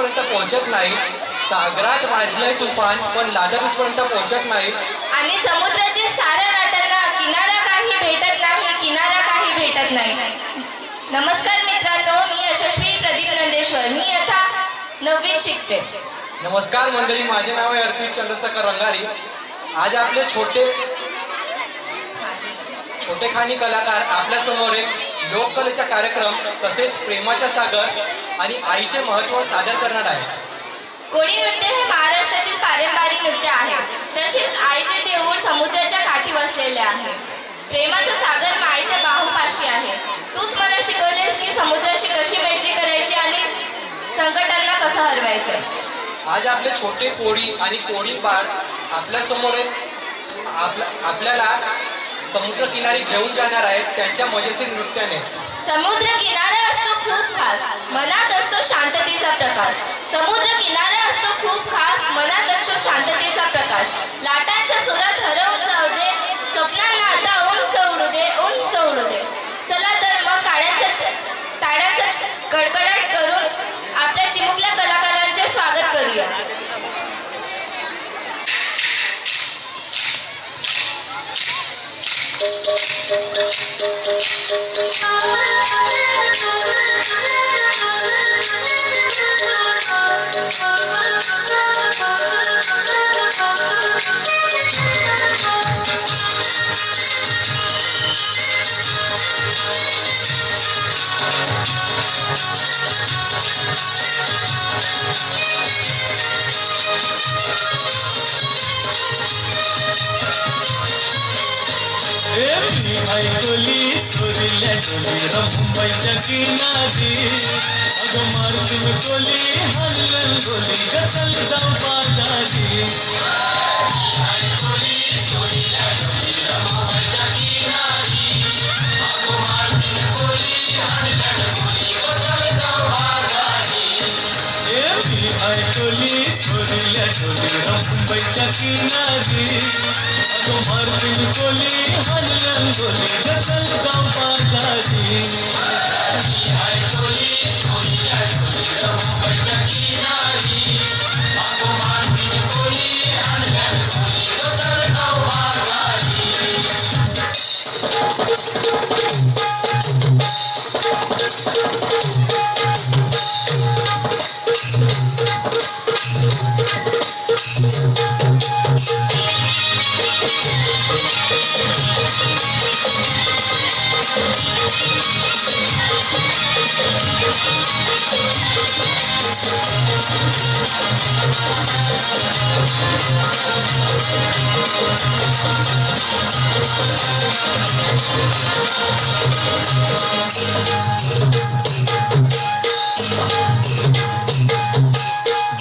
बीचपर्यंत पोहोचत नाही. सागरात माजलंय तुफान पण लाडा बीचपर्यंत पोहोचत नाही. आणि समुद्रातील साऱ्या लाटांना किनारा काही भेटत नाही, किनारा काही भेटत नाही. नमस्कार मित्रांनो, मी यशस्वी प्रदीप नंदेश्वर, मी आता 9वीत शिकते. नमस्कार मंडळी, माझे नाव आहे अर्पित चंद्रशेखर रंगारी. आज आपले छोटेखानी कलाकार आपल्यासमोर एक लोककलेचा कार्यक्रम तसेच प्रेमाचा सागर आणि आईचे महत्त्व सादर करणार आहे. कोळी नृत्य हे महाराष्ट्रातील पारंपरिक नृत्य आहे. तसेच आईचे देऊळ समुद्राच्या काठी वसलेले आहे. प्रेमाचा सागर मायेच्या बाहुपाशी आहे. तूच मला शिकवलेस की समुद्राशी कशी मैत्री करायची आणि संकटांना कसं हरवायचं. आज आपले छोटे कोळी आणि कोळी बाळ आपल्यासमोर आपल्याला समुद्र किनारी घेऊन जाणार आहेत त्यांच्या मजेशीर नृत्याने. समुद्र किनारा असतो खूप खास, मनात असतो शांततेचा प्रकाश. समुद्र किनारा असतो खूप खास, मनात असतो शांततेचा प्रकाश. लाटांच्या सुरात हरवून जाऊ दे, स्वप्नांना आता उंच उडू दे, उंच उडू दे. चला तर मग ताड्यांचा कडकडाट करून आपल्या चिमुकल्या कलाकारांचे स्वागत करूया. कोली सोरिल्या कोली मुंबईच्या किनारी अगं मारुतीन कोली हल्लन कोली गचल जाऊ बाजारी. कोली सोरिल्या कोली मुंबईच्या किनारी अगं मारुतीन कोली हल्लन कोली गचल जाऊ बाजारी.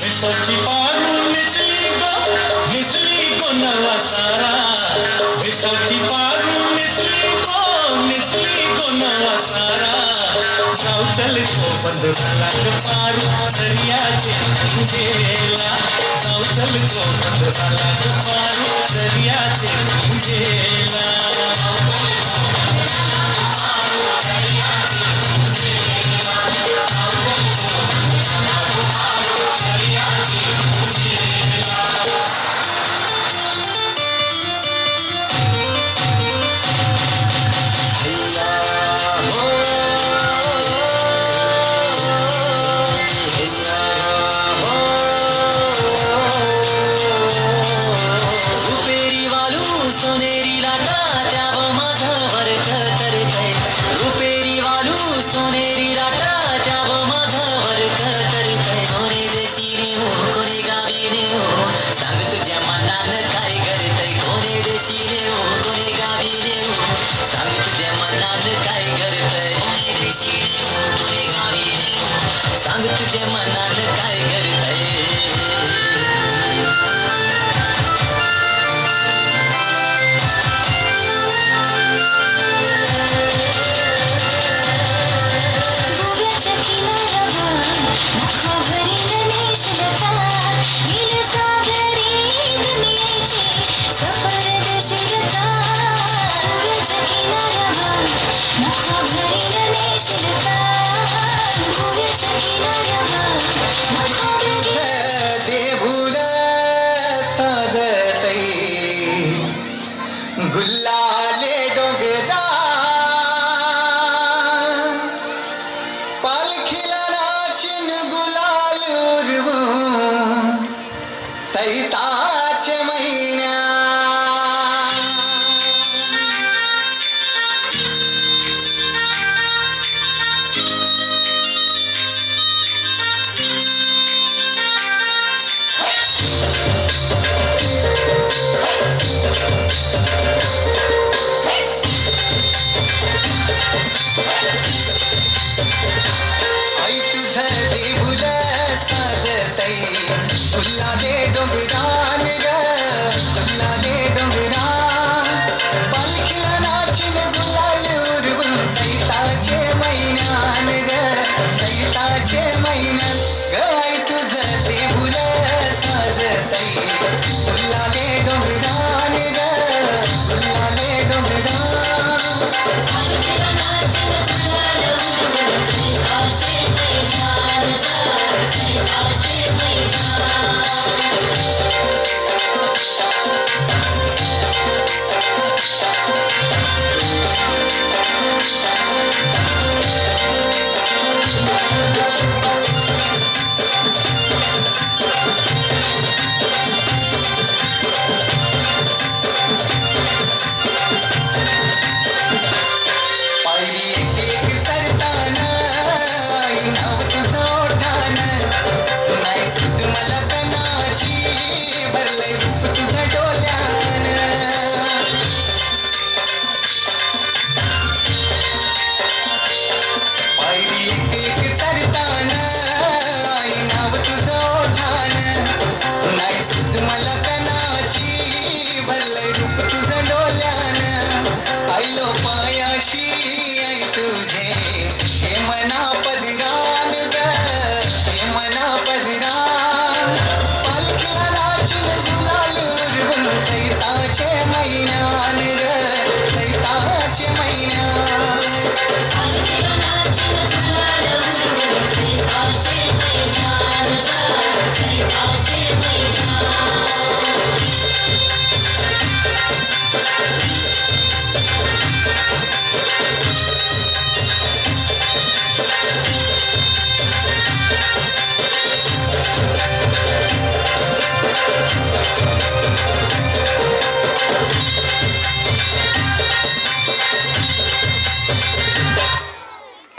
मिसळची पारू मिसली गो नवा सारा. मिसळची पारू मिसली गो नवा सारा. जाऊ चल तो बंद झाला पारू दर्याचे गेला. जाऊ चल तो बंद झाला पारू दर्याचे गेला. सांग तुझे मनात काय